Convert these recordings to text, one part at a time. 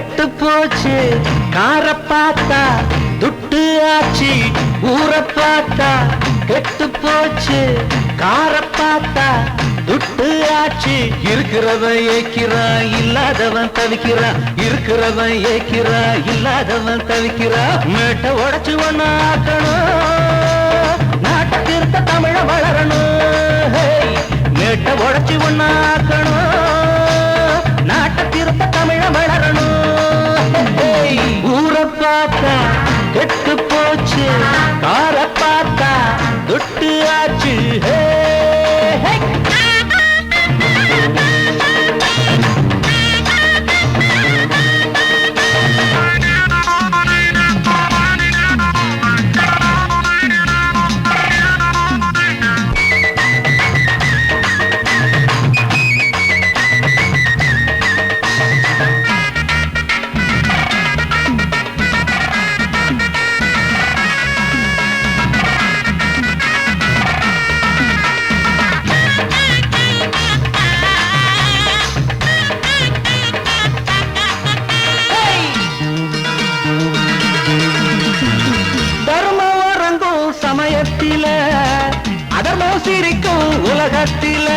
கெட்டு போச்சு கார பார்த்தா துட்டு ஆச்சு ஊர பார்த்தா கெட்டு போச்சு கார பார்த்தா துட்டு ஆச்சு இருக்கிறவன் ஏக்கிறான் இல்லாதவன் தவிக்கிறான் இருக்கிறவன் ஏக்கிறான் இல்லாதவன் தவிக்கிறான் மேட்டை உடைச்சு ஒண்ணு ஆக்கணும் நாட்டுக்கு இருக்க தமிழ வளரணும் மேட்டை உடைச்சு ஒண்ணு ஆக்கணும் நாட்டுக்கு இருக்க தமிழ வளரணும் ஊரை பார்த்தா கெட்டு போச்சு கார பார்த்தா துட்டு ஆச்சு அதர்மம் சிரிக்கும் உலகத்தில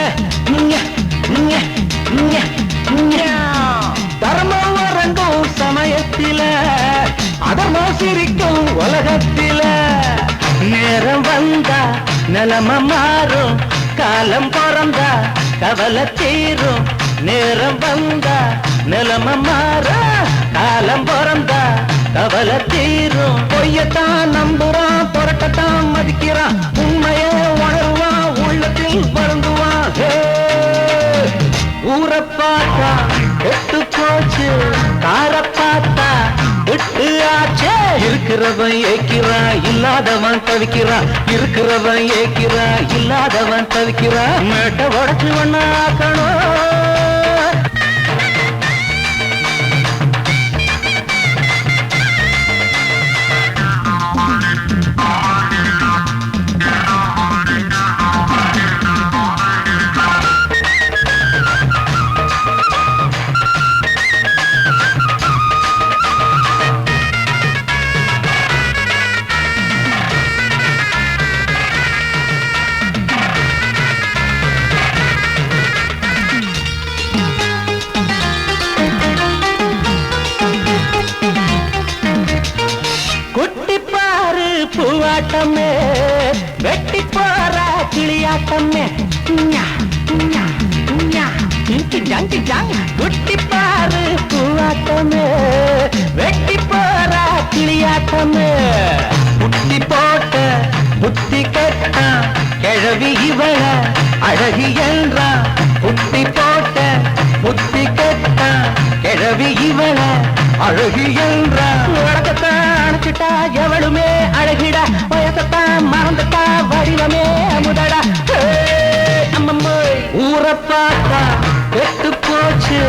தர்மம் வரங்கும் சமயத்தில அதர்மம் சிரிக்கும் உலகத்தில நேரம் வந்தா நிலம மாறும் காலம் பிறந்தா கவலை தீரும் நேரம் வந்தா நிலம மாறும் காலம் பிறந்தா கவலை தீரும் பொய்யத்தான் நம்புறான் புரட்டத்தான் மதிக்கிறான் உண்மையை உணர்வான் உள்ளத்தில் வருந்துவான் ஊரை பார்த்தா கெட்டு போச்சு கார பார்த்தா விட்டு ஆச்சே இருக்கிறவன் ஏக்கிறான் இல்லாதவன் தவிக்கிறான் இருக்கிறவன் ஏக்கிறான் இல்லாதவன் தவிக்கிறான் மேட்டை உடைச்சு ஒண்ணு ஆக்கணும் பூவாட்டமே வெட்டி போற கிளியாட்டமே குட்டி பாரு பூவாட்டமே வெட்டி போற கிளியாட்டமே புட்டி போட்ட புத்தி கட்டா கிழவி இவள அழகி என்றான் புட்டி போட்ட புத்தி கட்டா கிழவி இவள அழகி என்றான் உலகத்தான் அணைச்சிட்டா எவளுமே அழகிடா வயசத்தான் மறந்துட்டா வடிவமே முதடா ஊரை பார்த்தா கெட்டு போச்சு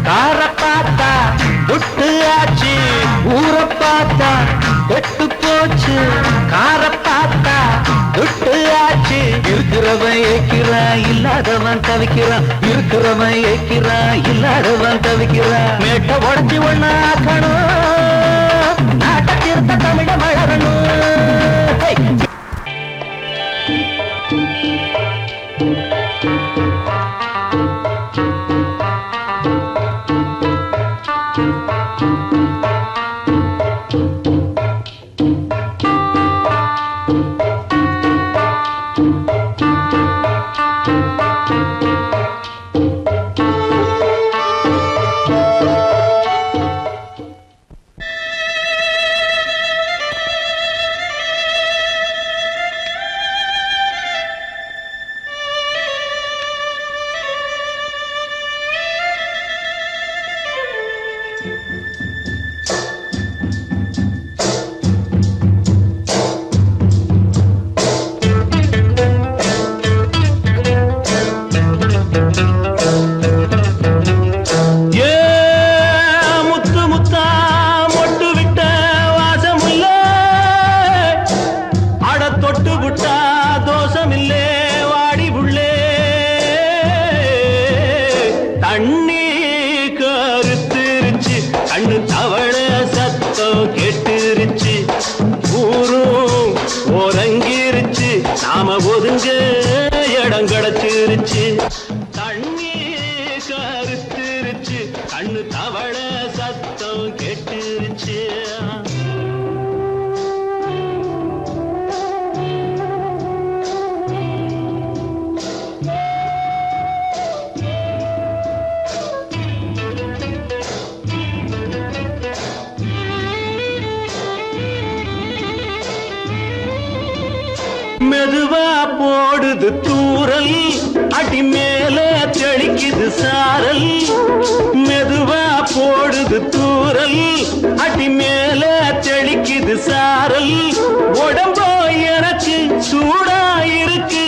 கார பார்த்தா துட்டு ஆச்சு ஊரை பார்த்தா கெட்டு போச்சு கார பார்த்தா துட்டு ஆச்சு இருக்கிறவன் ஏக்கிறான் இல்லாதவன் தவிக்கிறான் இருக்கிறவன் ஏக்கிறான் இல்லாதவன் தவிக்கிறான் மேட்டை உடைச்சு ஒண்ணு ஆக்கணும் நாட்டுக்கு இருக்க தமிழ வளரணும் கண்ணு கெட்டுருச்சு. மெதுவா போடுது தூரல், அடி மேல தெளிக்குது சாரல். மெதுவா போடுது தூரல், அடி மேல தெளிக்குது சாரல். உடம்போ எனக்கு சூடா இருக்கு,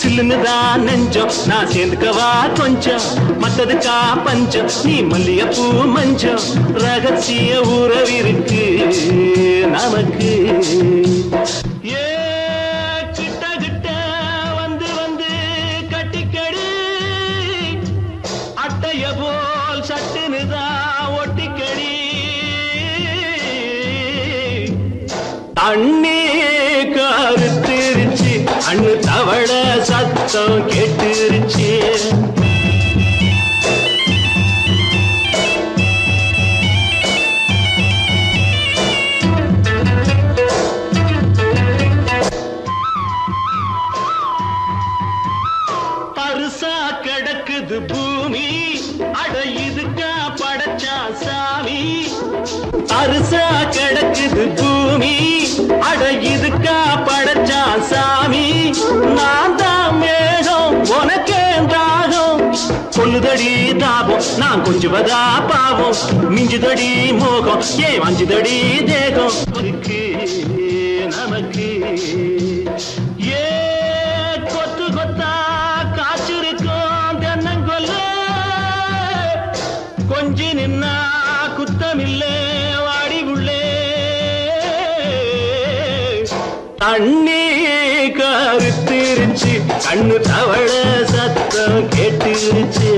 சில்லுன்னுதான் நெஞ்சம், நான் சேர்ந்துக்கவா கொஞ்சம், மத்ததுக்கா பஞ்சம், நீ மல்லிகைப்பூ மஞ்சம். ரகசிய உறவிருக்கு நமக்கு. போல் சட்டுனுதா ஒட்டிக்கடி. தண்ணி கருத்திருச்சு, அண்ணு தவள சத்தம் கேட்டுருச்சு. பருசா கிடக்குது பூமி, அட இதுக்கா படைச்சா சாமி. அரிசா கிடக்குது பூமி, அட இதுக்கா படைச்சா சாமி. நான் தான் மேகம் உனக்கே தாகம், கொல்லுதடி தாபம் நான் கொஞ்சுவதா பாவம். மிஞ்சுதடி மோகம் ஏன் வஞ்சுதடி தேகம் இருக்கு நமக்கு. ஏ கொத்து கொத்தா காய்ச்சிருக்கும் தென்னங்கொல்ல, கொஞ்சி நின்னா குத்தமில்லே வாடி உள்ளே. தண்ணி கருத்திருச்சு, கண்ணு தவள சத்தம் கேட்டுருச்சு.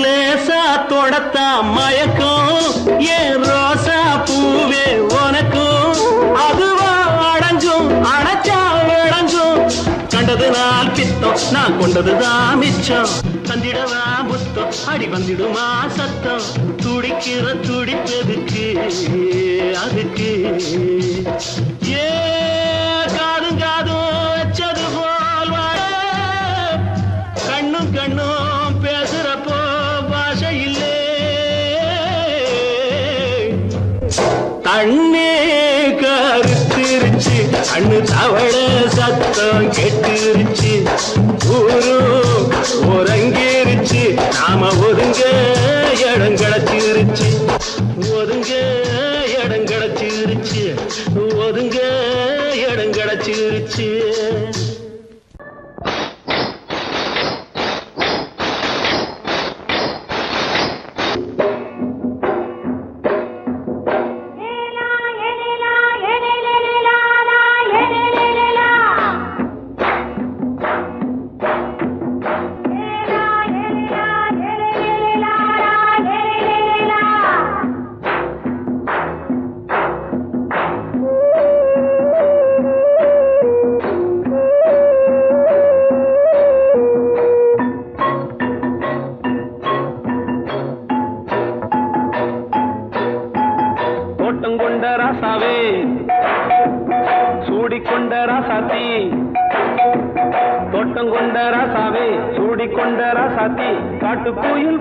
லேசா தொடத்தா மயக்கம், ஏன் ரோசா பூவே உனக்கும். அதுவா அடங்கும் அடைச்சா விளங்கும், கண்டது நாள் பித்தம் நான் கொண்டதுதான் மிச்சம். தந்திடவா புத்தம் அடி வந்திடுமா சத்தம், துடிக்கிற துடிப்பதுக்கு அதுக்கு. ஏ காதும் காதும் வச்சது போல் வாழ, கண்ணும் கண்ணும் பேசுறப்போ பாஷை இல்லே. தண்ணி கருத்திருச்சு, கண்ணு தவள சத்தம் கெட்டுருச்சு. ஊரு உறங்கிருச்சு, நாம ஒதுங்க இடம் கிடைச்சிருச்சு. ஒதுங்க இடம் கிடைச்சிருச்சு, ஒதுங்க இடம் கிடைச்சிருச்சு. கொண்ட ராசாவே சூடிக்கொண்ட ராசாத்தி, தோட்டம் கொண்ட ராசாவே சூடிக்கொண்ட ராசாத்தி. காட்டு கோயில்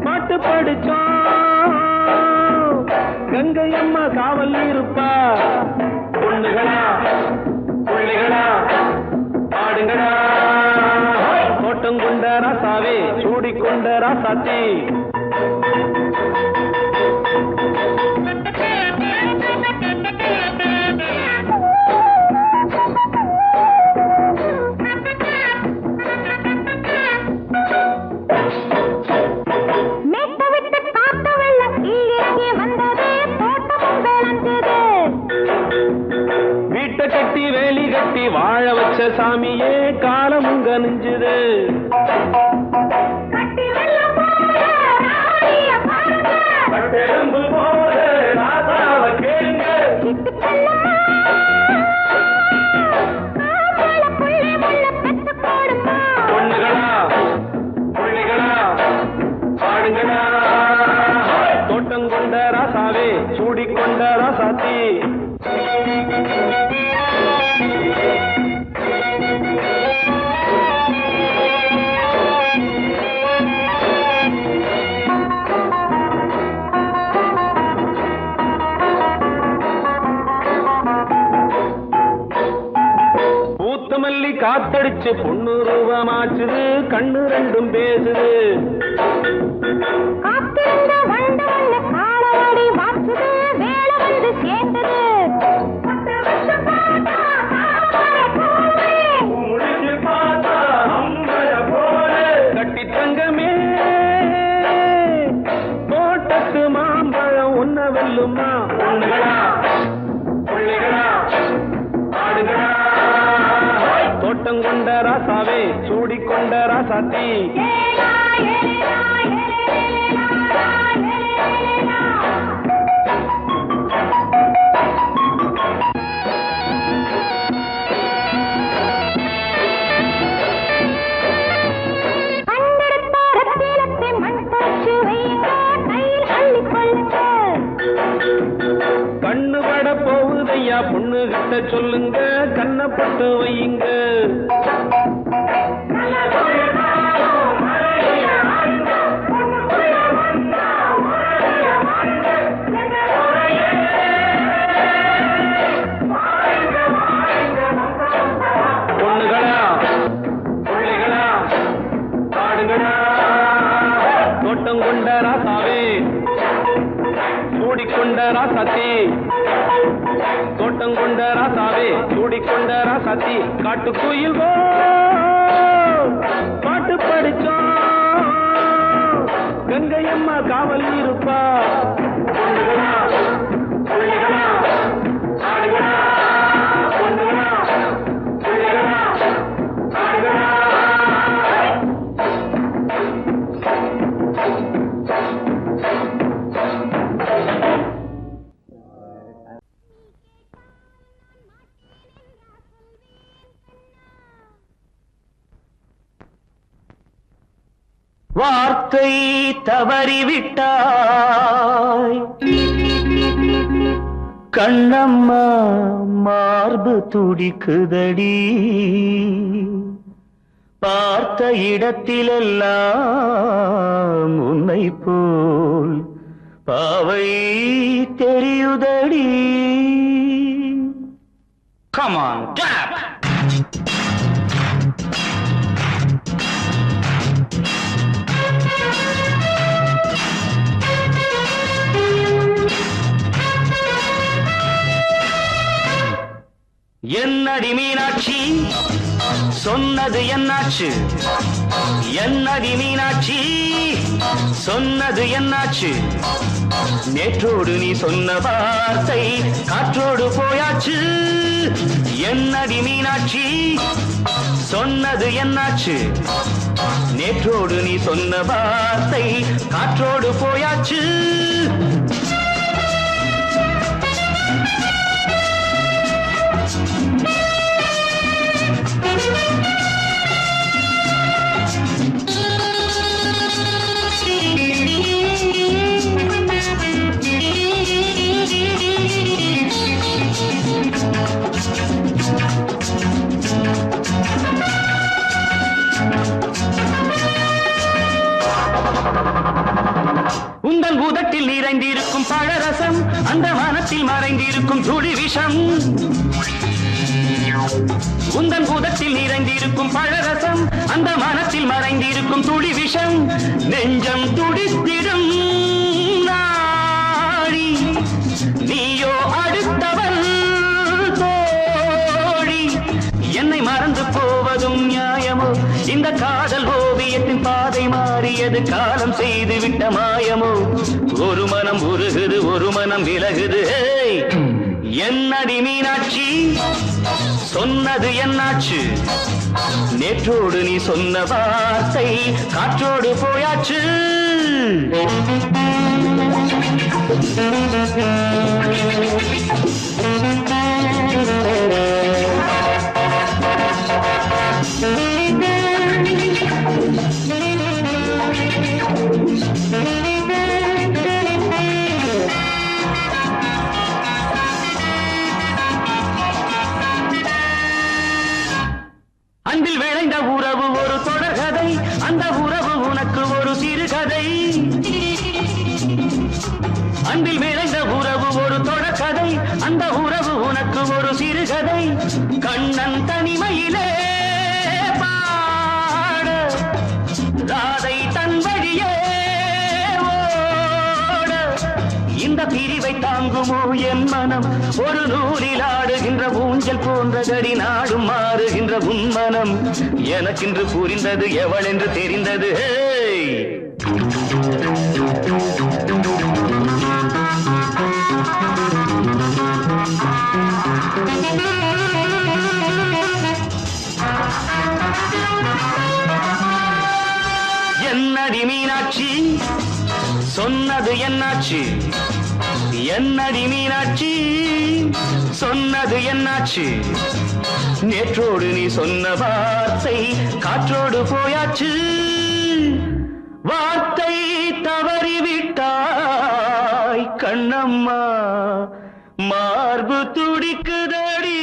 பாட்டு படிச்சோம், கங்கை அம்மா காவல் இருப்பா. பொண்ணுகளா பிள்ளைகளா பாடுங்களா. தோட்டம் கொண்ட ராசாவே சூடிக்கொண்ட ராசாத்தி. வீட்டை கட்டி வேலி கட்டி வாழ வச்ச சாமியே, காலம் உங்க கனிஞ்சுது. கட்டெரும்பு போல ராசாவ கேளுங்க. பொண்ணுகளா புள்ளிகளா பாடுங்களா. தோட்டம் கொண்ட ராசாவே சூடிக்கொண்ட ராசாத்தி. பூத்தமல்லி காத்தடிச்சு பொண்ணு ரூபமாச்சுது. கண்ணு ரெண்டும் பேசுது. கட்டி தங்கமே தோட்டத்து மாம்பழம் உன்ன வெல்லுமா. பொண்ணுகளா புள்ளிகளா ஆடுகளா. தோட்டம் கொண்ட ராசாவே சூடிக்கொண்ட ராசாத்தி. கண்ணு பட போகுதையா பொண்ணு கிட்ட சொல்லுங்க. கண்ணப்பட்டு வையுங்க. பொண்ணுகளா புள்ளிகளா பாடுங்களா. தோட்டம் கொண்ட ராசாவே சூடிக்கொண்ட ராசாத்தி. தோட்டம் கொண்ட ராசாவே சூடிக்கொண்ட ராசாத்தி. காட்டுக்குயில் பாட்டு படிச்சோம். கங்கையம்மா காவல் இருப்பா. பொண்ணுகளா புள்ளிகளா ஆடுகளா. பொண்ணுகளா புள்ளிகளா ஆடுகளா. வார்த்தை தவறிவிட்டாய் கண்ணம்மா மார்பு துடிக்குதடி. பார்த்த இடத்திலெல்லாம் உன்னை போல் பாவை தெரியுதடி. Come on, clap! என்னடி மீனாட்சி சொன்னது என்னாச்சு. என்னடி மீனாட்சி சொன்னது என்னாச்சு. நேற்றோடு நீ சொன்ன வார்த்தை காற்றோடு போயாச்சு. என்னடி மீனாட்சி சொன்னது என்னாச்சு. நேற்றோடு நீ சொன்ன வார்த்தை காற்றோடு போயாச்சு. உந்தன் பூதத்தில் நிறைந்திருக்கும் பழரசம் அந்த வானத்தில் மறைந்திருக்கும் துளி விஷம். உந்தன் பூதத்தில் நிறைந்திருக்கும் பழரசம் அந்த வானத்தில் மறைந்திருக்கும் துளி விஷம். நெஞ்சம் துடித்திடும் நாடி நீயோ அடுத்தவன் தோழி. என்னை மறந்து போவதும் நியாயமோ. இந்த காதல் ஓவியத்தின் பாதை மாறியது காலம் செய்து விட்ட மாயமோ. ஒரு மனம் உருகுது ஒரு மனம் விலகுது. என்னடி மீனாட்சி சொன்னது என்னாச்சு நேற்றோடு நீ சொன்ன வார்த்தை காற்றோடு போயாச்சு அன்பில் விளைந்த உறவு ஒரு தொடர்கதை அந்த உறவு உனக்கு ஒரு சிறுகதை அன்பில் விளைந்த உறவு ஒரு தொடர்கதை அந்த உறவு உனக்கு ஒரு சிறுகதை கண்ணன் தனிமையிலே பாட ராதை தன் வழியே ஓட இந்த பிரிவை தாங்குமோ என் மனம் ஒரு நூலில் ஆடுகின்ற ஊஞ்சல் போன்றதடி நாடும் மாறுகின்ற உன்மனம் எனக்கென்று புரிந்தது எவள் என்று தெரிந்தது என்னடி மீனாட்சி சொன்னது என்னாச்சு என்னடி மீனாட்சி சொன்னது என்னாச்சு நேற்றோடு நீ சொன்ன வார்த்தை காற்றோடு போயாச்சு வார்த்தை தவறிவிட்டாய் கண்ணம்மா மார்பு துடிக்குதடி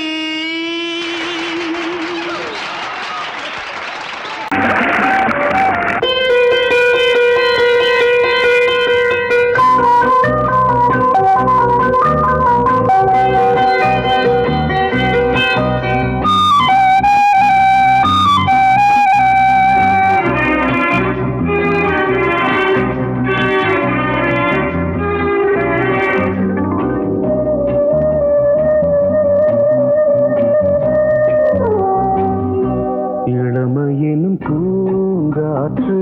இளமையினும் பூங்காற்று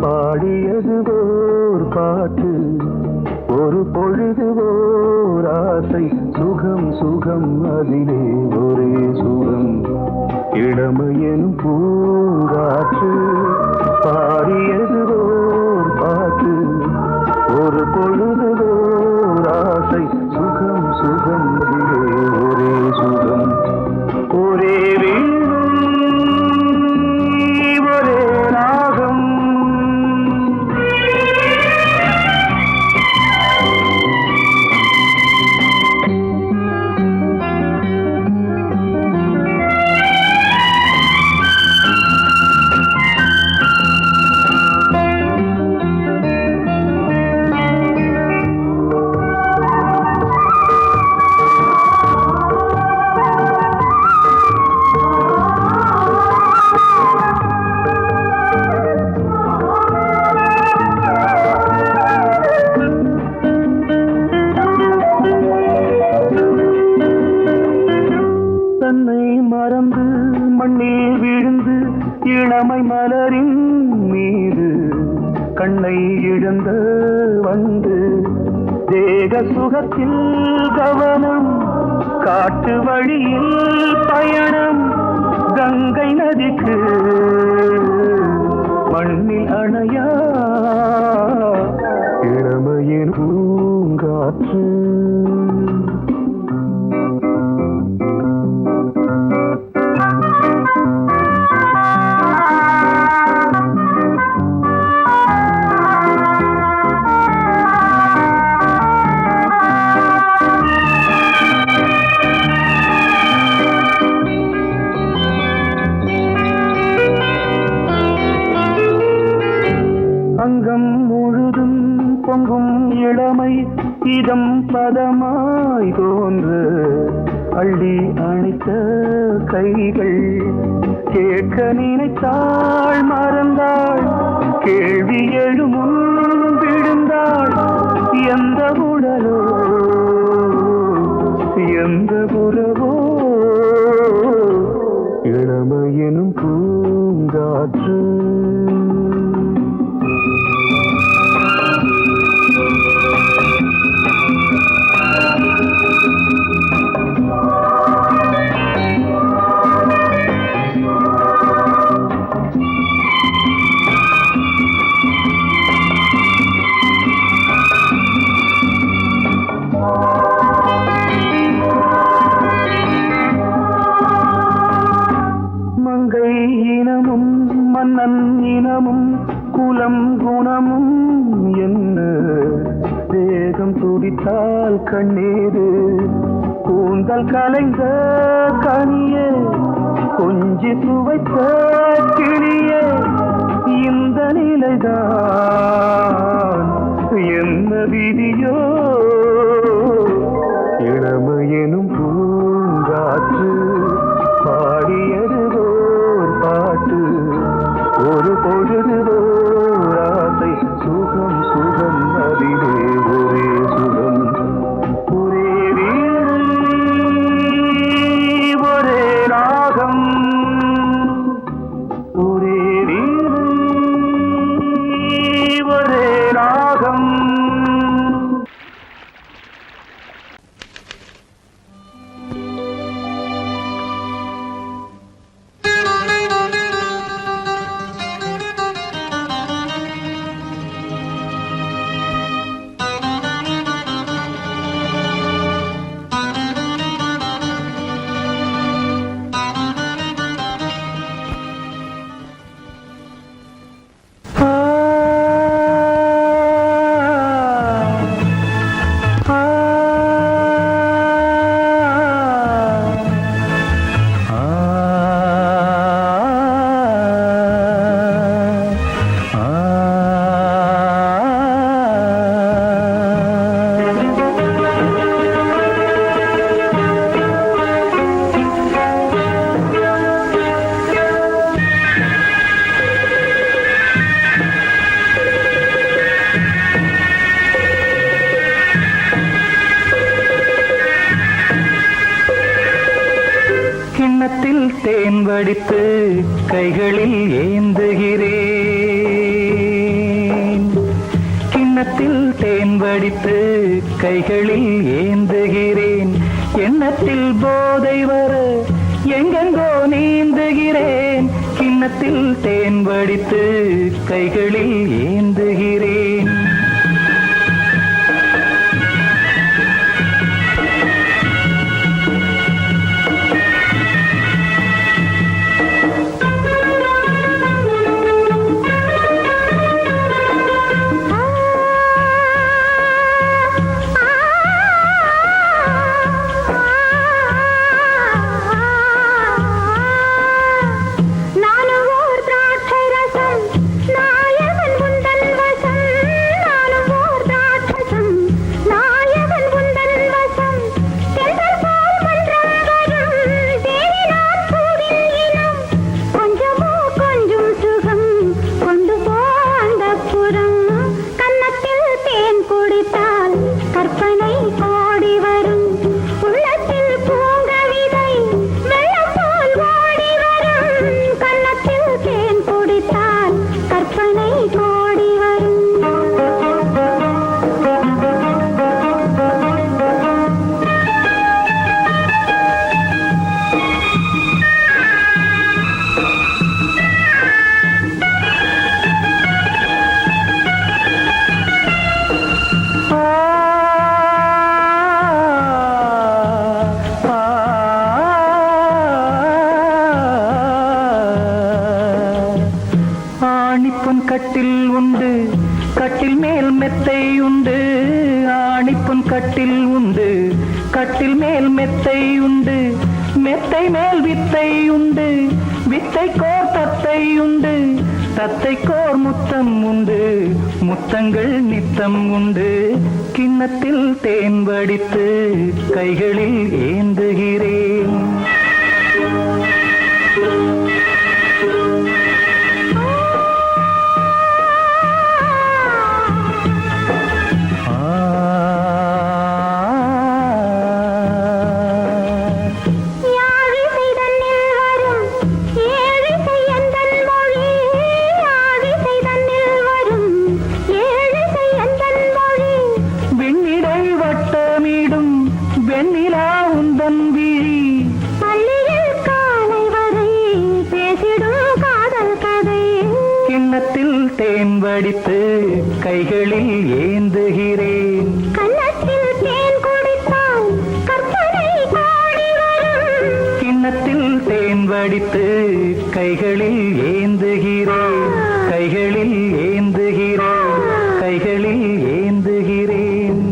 பாடியது ஓர் பாட்டு ஒரு பொழுது ஓர் ஆசை சுகம் சுகம் அதிலே ஒரே சுகம் இளமையினும் பூங்காற்று பாடியது ஓர் பாட்டு ஒரு பொழுது ஓர் ஆசை சுகம் சுகம் அதிலே ஒரே சுகம் ஒரே மண்ணில் விழுந்து இளமை மலரின் மீது கண்ணை இழந்த வந்து தேக சுகத்தில் கவனம் காட்டு வழியில் பயணம் கங்கை நதிக்கு மண்ணில் அணையா இளமையின் பூங்காற்று அங்கம் முழுதும் பொங்கும் இளமை இதம் பதமாய் தோன்று அள்ளி அணைத்த கைகள் கேட்க நினைத்தாள் மறந்தாள் கேள்வி எழும் முன் விழுந்தாள் எந்த உடலோ எந்த புறவோ இளமையெனும் பூங்காற்று இனமும் மன்னன் இனமும் குலம் குணமும் என்ன தேகம் துடித்தால் கண்ணீரு கூந்தல் கலைந்த கனியே கொஞ்சி சுவைத்த கிளியே இந்த நிலைதான் என்ன விதியோ இளமையெனும் பூங்காற்று பாடியதுவோர் பாட்டு ஒரு பொழுதுவோர் ஆசை சுகம் சுகம் அதிலே ஒரே சுகம் ஒரே வீடு ஒரே ராகம் ஒரே வீடு ஒரே ராகம். கிண்ணத்தில் தேன் வடித்து கைகளில் ஏந்துகிறேன் கிண்ணத்தில் தேன் வடித்து கைகளில் ஏந்துகிறேன் எண்ணத்தில் போதை வர எங்கெங்கோ நீந்துகிறேன் கிண்ணத்தில் தேன் வடித்து கைகளில் ஏந்துகிறேன் கட்டில் உண்டு கட்டில் மேல் மெத்தை உண்டு ஆணிப்புன் கட்டில் உண்டு கட்டில் மேல் மெத்தை உண்டு மெத்தை மேல் வித்தை உண்டு வித்தை கோர் தத்தை உண்டு தத்தை கோர் முத்தம் உண்டு முத்தங்கள் நித்தம் உண்டு கிண்ணத்தில் தேன் வடித்து கைகளில் ஏந்துகிறேன் தேன் வடித்து கைகளில் ஏந்துகிறேன் கன்னத்தில் தேன் குடித்தால் கற்பனை கோடி வரும் கிண்ணத்தில் தேன் வடித்து கைகளில் ஏந்துகிறேன், கைகளில் ஏந்துகிறேன், கைகளில் ஏந்துகிறேன்.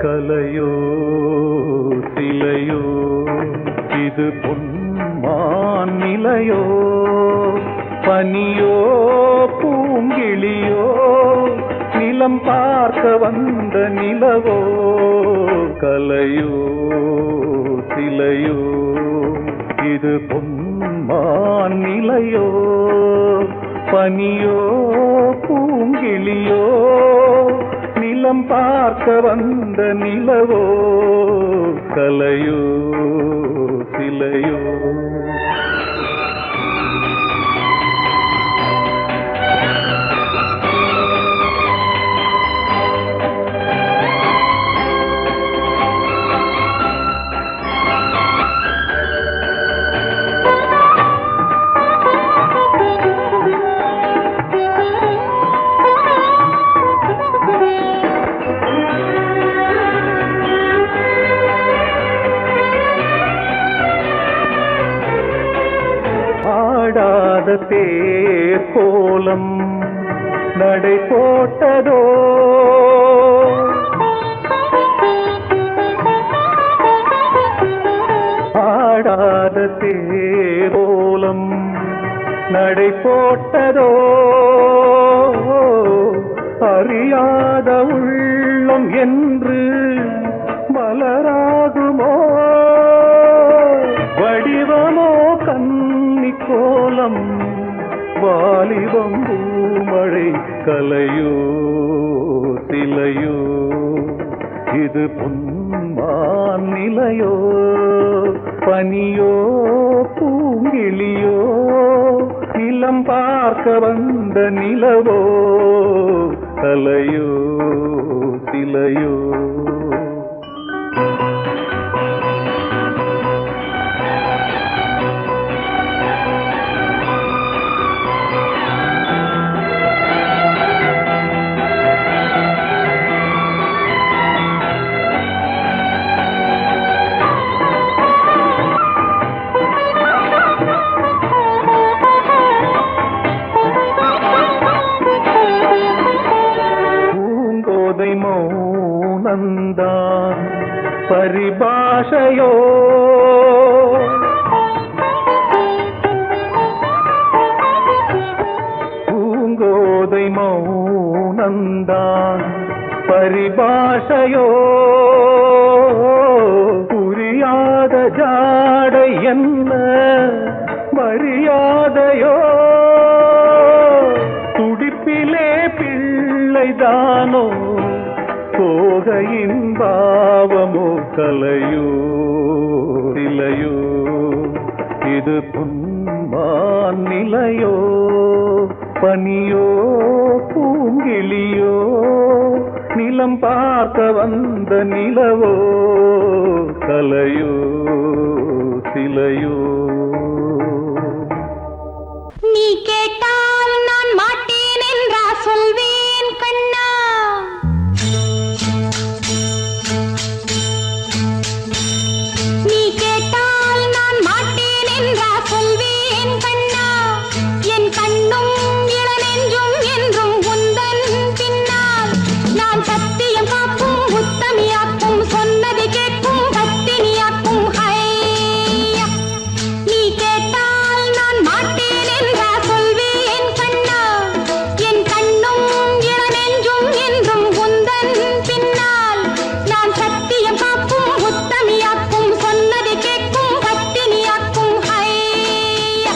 கலையோ சிலையோ இது பொன்மான் நிலையோ, பனியோ பூங்கிளியோ நிலம் பார்க்க வந்த நிலவோ. கலையோ சிலையோ இது பொன்மான் நிலையோ, பனியோ பூங்கிளியோ நிலம் பார்க்க வந்த நிலவோ. கலையோ சிலையோ ஆடாத தேர் கோலம் நடை போட்டதோ, ஆடாத தேர் கோலம் நடை போட்டதோ. அறியாத உள்ளம் என்று மலராகுமோ, வடிவமோ கன்னி கோலம் வாலிபம் பூமழை. கலையோ சிலையோ இது பொன்மான் நிலையோ, பனியோ பூங்கிளியோ நிலம் பார்க்க வந்த நிலவோ. கலையோ சிலையோ மௌனந்தான் பரிபாஷையோ, பூங்கோதை மௌனந்தான் பரிபாஷையோ. புரியாத ஜாடை என்ன மரியாதையோ, துடிப்பிலே பிள்ளைதானோ சோகையின் பாவமோ. கலையோ சிலையோ இது பொன்மான் நிலையோ, பனியோ பூங்கிளியோ நிலம் பார்க்க வந்த நிலவோ. கலையோ சிலையோ நீ கேட்டால் நான் மாட்டேன் என்றா சொல்வேன் கண்ணா. நீ கேட்டால் நான் மாட்டேன் என்றா சொல்வேன் கண்ணா. என் கண்ணும் இளநெஞ்சும் என்றும் உந்தன் பின்னால். நான் சத்தியம் காக்கும் உத்தமியாக்கும் சொன்னது கேட்கும் பத்தினியாக்கும். ஹையா நீ கேட்டால் நான் மாட்டேன் என்றா சொல்வேன் கண்ணா. என் கண்ணும் இளநெஞ்சும் என்றும் உந்தன் பின்னால். நான் சத்தியம் காக்கும் உத்தமியாக்கும் சொன்னது கேட்கும் பத்தினியாக்கும். ஹையா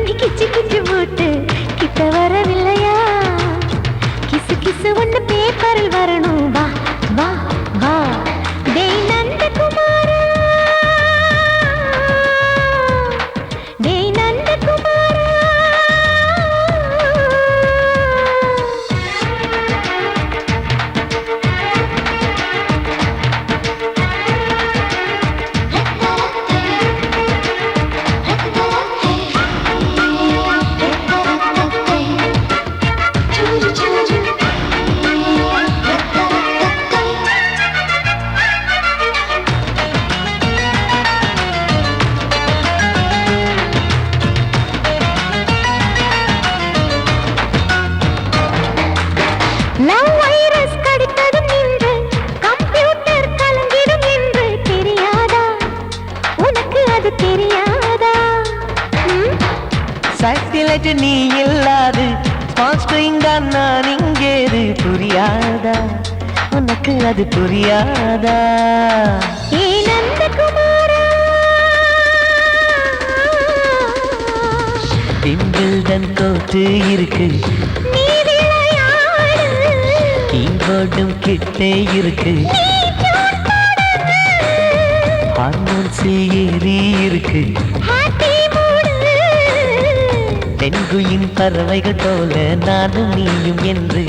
பண்ணி கிச்சு கிச்சு போட்டு கிட்ட வரவில்லையா கிசு கிசு ஒண்ணு பேப்பரில் வரணும் வா வா வா டேய் நந்தகுமாரா டேய் நந்தகுமாரா லவ் வைரஸ் கடித்ததும் நின்று கம்ப்யூட்டர் கலங்கிடும் என்று தெரியாதா உனக்கு அது தெரியாதா சாட்டிலைட் நீ இல்லாது ஸ்மால் ஸ்கிரீன் தான் நான் இங்கேது புரியாதா உனக்கு அது புரியாதா ஏ நந்தகுமாரா விம்பிள்டன் கோட்டு இருக்கு நீ விளையாடு கீபோர்டும் கிட்டே இருக்கு நீ டியூன் போடு ஹார்மோன்ஸில் ஏறி இருக்கு ஹாப்பி மூடு தென்குயின் பறவைகள் போல நானும் நீயும் என்று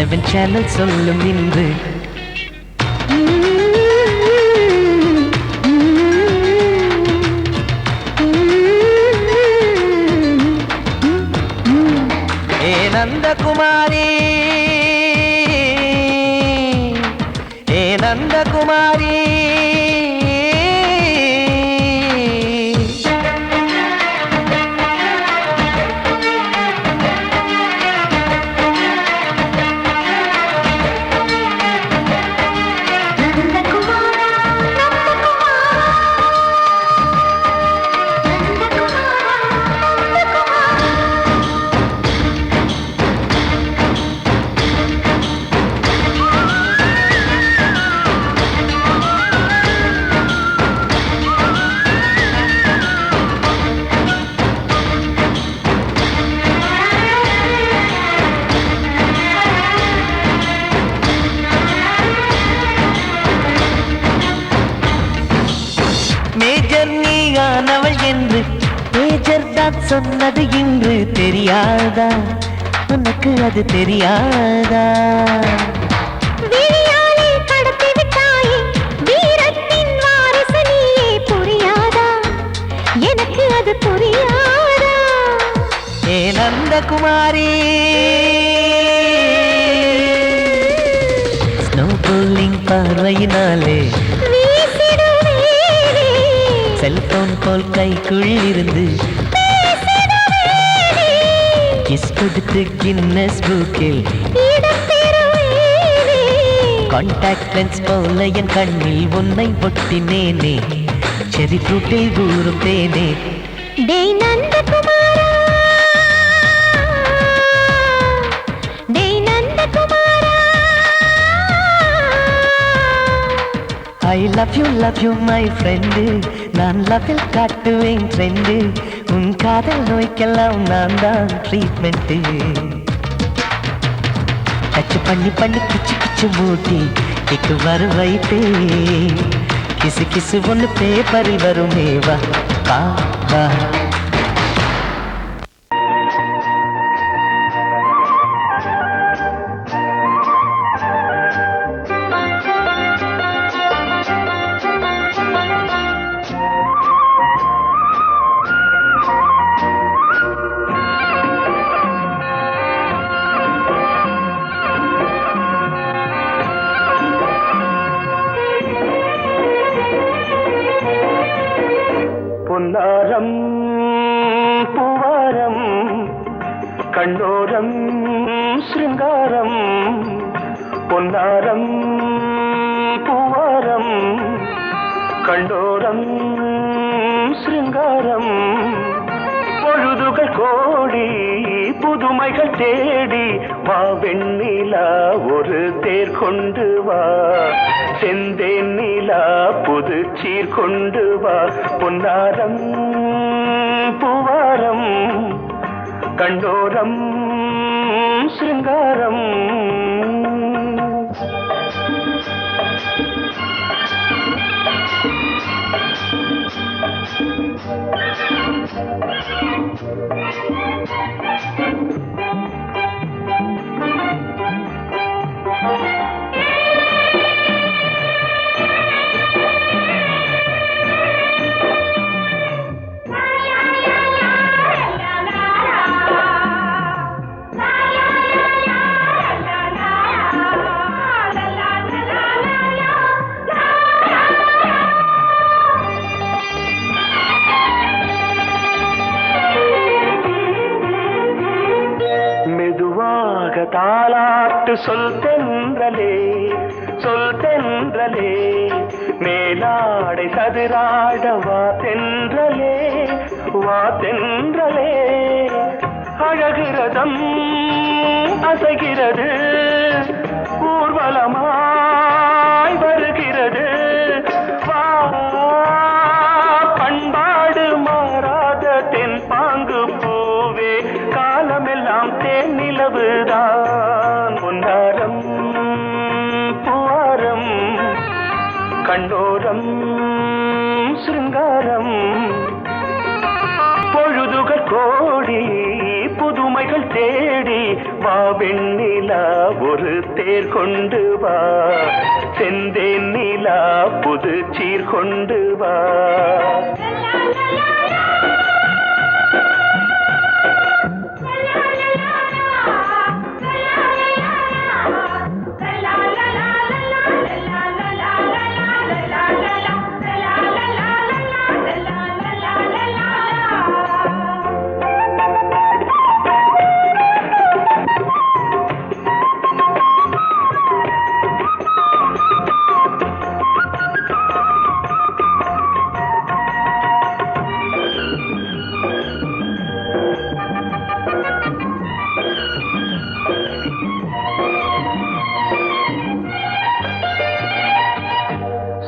7 சேனல் சொல்லும் இன்று ஏ நந்தகுமாரி ஏ நந்தகுமாரி மேஜர் நீயானவள் என்று மேஜர் தான் சொன்னது இன்று தெரியாதா உனக்கு அது தெரியாதா விழியாலே கடத்தி விட்டாயே வீரத்தின் வாரிசு நீயே புரியாதா எனக்கு அது புரியாதா ஏ நந்தகுமாரி ஸ்னோ போலிங் பார்வையினாலே வீசிடுவேனே செல்போன் போல் கைக்குள் இருந்து பேசிடுவேனே கிஸ் கொடுத்து கின்னஸ் புக்கில் இடம் பெறுவேனே கான்டாக்ட் லென்ஸ் போல என் கண்ணில் உன்னை ஒட்டினேனே செரி ஃப்ரூட்டில் ஊறும் தேனே டேய் நந்தகுமாரா டேய் நந்தகுமாரா I love you my friend நான் லவ்வில் காட்டுவேன் ட்ரெண்டு உன் காதல் நோய்க்கெல்லாம் நான் தான் ட்ரீட்மெண்ட்டு டச் பண்ணி பண்ணி கிச்சு கிச்சு மூட்டி கிக்கு வரு வைப்பே கிசு கிசு ஒன்று பேப்பரில் வருமே வா வா வா பொன்னாரம் பூவாரம் கண்ணோரம் சிருங்காரம் பொன்னாரம் பூவாரம் கண்டோரம் சிருங்காரம் பொழுதுகள் கோடி புதுமைகள் தேடி வா வெண்ணிலா ஒரு தேர் கொண்டு வா செந்தேன் நிலா புது சீர் கொண்டு வா பொன்னாரம் பூவாரம் கண்டோரம் சிருங்காரம் தாலாட்டு சொல் தென்றலே சொல் தென்றலே மேலாடை சதுராட வா தென்றலே வா தென்றலே அழகிறதம் அசைகிறது ஊர்வலமாய் வருகிறது வா பண்பாடு மாறாத தென் பாங்கு பூவே காலமெல்லாம் தேன் நிலவுதான் பொன்னாரம் பூவாரம் கண்டோரம் சிருங்காரம் பொழுதுகள் கோடி புதுமைகள் தேடி வா வெண்ணிலா ஒரு தேர் கொண்டு வா செந்தேன் நிலா புது சீர் கொண்டு வா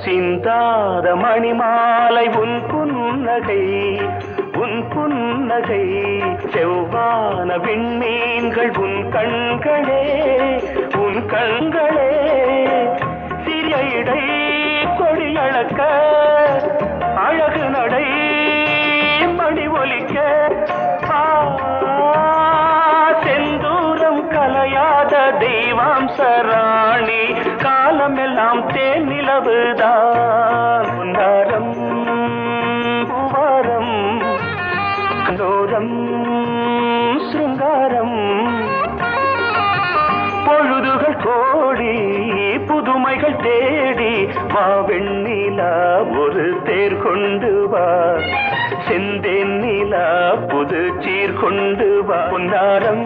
சிந்தாத மணிமாலை உன் புன்னகை உன் புன்னகை செவ்வான விண்மீன்கள் உன் கண்களே உன் கண்களே சிறிய இடை கொடியளக்க அழகு நடை மணி ஒலிக்க செந்தூரம் கலையாத தெய்வாம்சராணி காலமெல்லாம் தேன் நிலவுதான் பொன்னாரம் பூவாரம் கண்டோரம் சிருங்காரம் பொழுதுகள் கோடி புதுமைகள் தேடி வா வெண்ணிலா ஒரு தேர் கொண்டு வா செந்தேன் நிலா புது சீர் கொண்டு வா பொன்னாரம்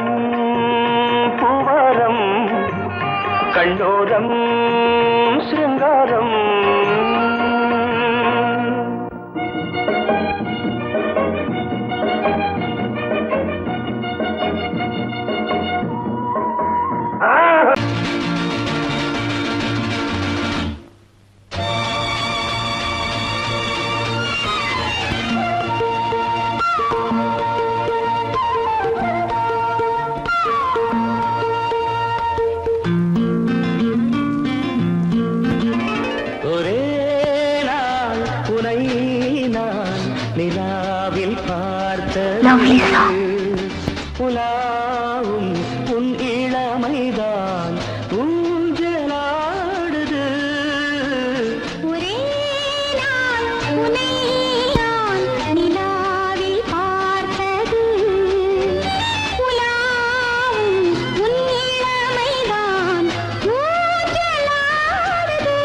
பூவாரம் கண்டோரம் சிருங்காரம் நிலாவில் பார்த்த புலாவும் உன் இளமைதான் ஊஞ்சலாடுது ஒரே நாள் உன்னை நான் நிலாவில் பார்த்தது புலாவும் உன் இளமைதான் ஊஞ்சலாடுது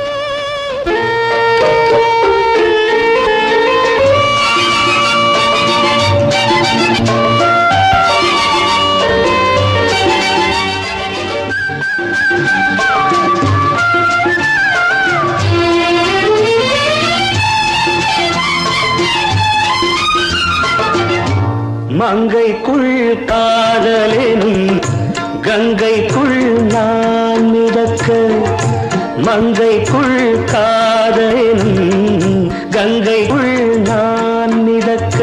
மங்கைக்குள் காதலெனும் கங்கைக்குள் நான் மிதக்க மங்கைக்குள் காதலெனும் கங்கைக்குள் நான் மிதக்க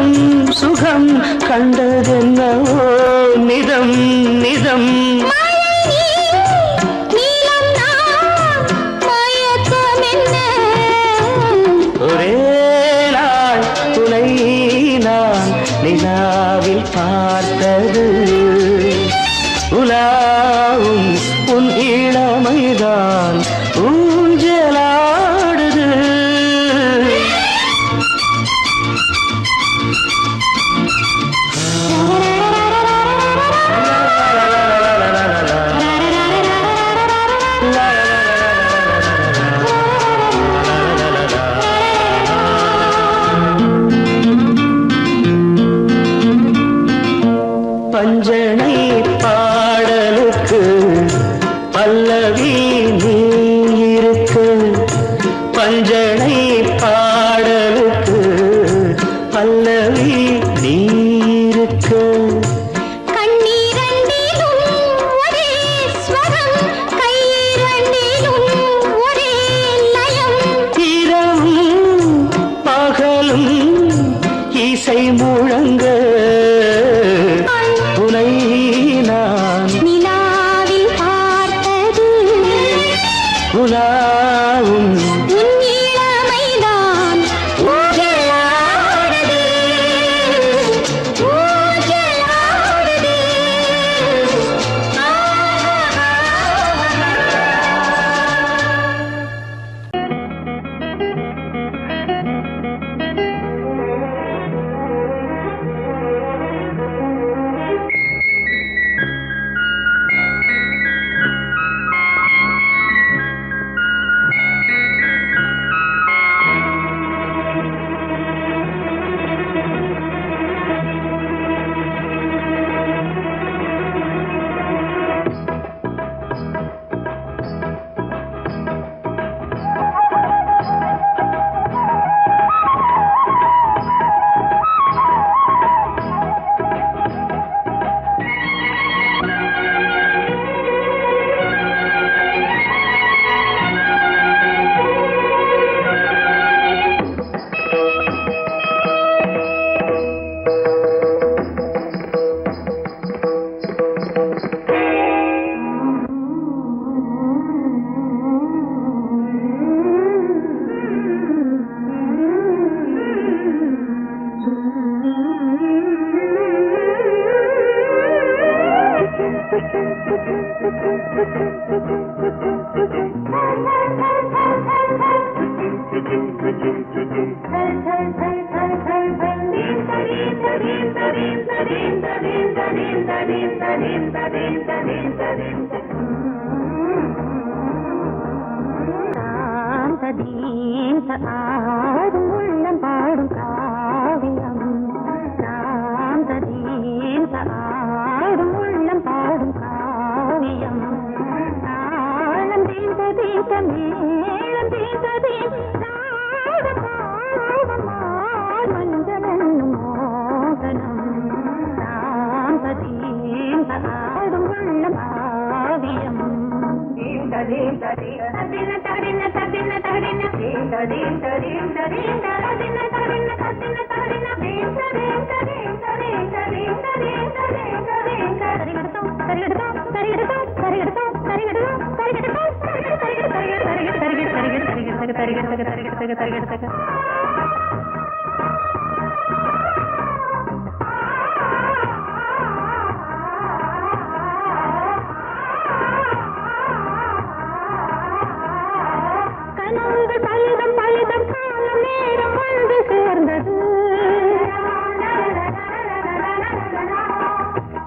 சுகம் சுகம் கண்டதென்னவோ நிதம் நிதம் ஒரே நாள் துணை நான் நிலாவில் பார்த்தது உலாவும் உன் இளமைதான் ஊஞ்சலாடுது பஞ்சனை பாடலுக்கு பல்லவி நீ இருக்கு பஞ்சனை பாடலுக்கு பல்லவி நீ இருக்கு இரவும் பகலும் இசை முழங்க உனை நான் நிலாவில் பார்த்தது உலாவும் உன் இளமைதான் ஊஞ்சலாடுது ஊஞ்சலாடுது ஆடும் உள்ளம் பாடும் காவியம் ஆடும் உள்ளம் பாடும் காவியம் தாளம் தீந்த தீந்த மேளம் தீந்த தீந்த மஞ்சளும் மோகனம் ஆடும் உள்ளம் காவியம்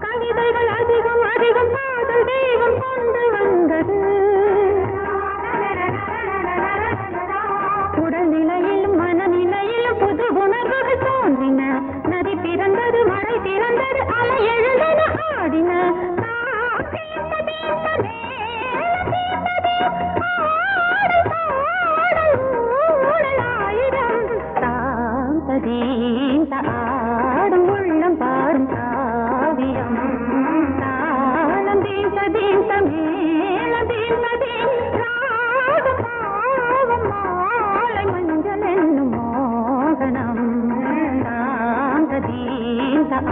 கவிதைகள் அதிகம் அதிகம் காதல் தெய்வம் கொண்டு வந்தது உடல்நிலையில் மன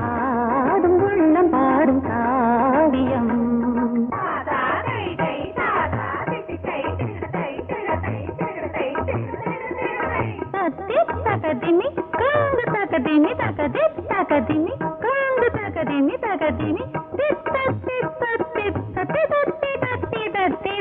ஆடும் உள்ளம் பாடும் காவியம் தகதிமி காங்கு தகதிமி தகதி தகதிமி காங்கு தகதிமி தகதிமி தித்த தித்த தித்த தித்தி தத்தி தத்தி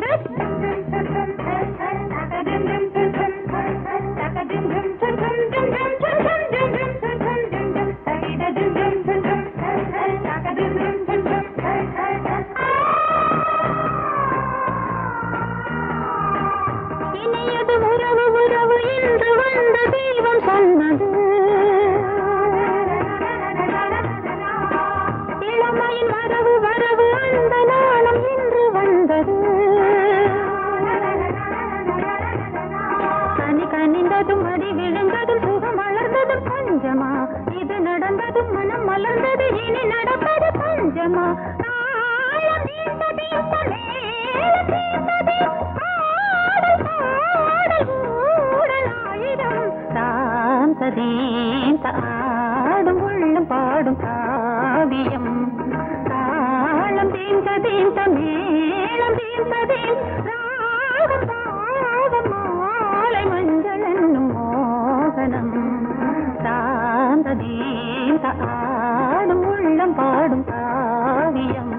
இனியது உறவு உறவு என்று வந்த தெய்வம் சொன்னது இளமையின் வரவு வரவு அந்த நாளும் இன்று வந்தது கனி கனிந்ததும் அடி விழுந்ததும் சுகம் வளர்ந்ததும் பஞ்சமா இது நடந்ததும் மனம் மலர்ந்தது இனி நடப்பது பஞ்சமா தாளம் தீர்ந்தது இந்த மேளம் தீர்ந்தது ஆடல் பாடல் ஊடலாயிரம் சாந்ததீந்த ஆடும் உள்ளம் பாடும் காவியம் தாளம் தீர்ந்ததீந்த மேளம் தீர்ந்ததீன் ராகம் பாவம் மாலை மஞ்சள் என்னும் மோகனம் சாந்ததீந்த ஆடும் உள்ளம் பாடும் காவியம்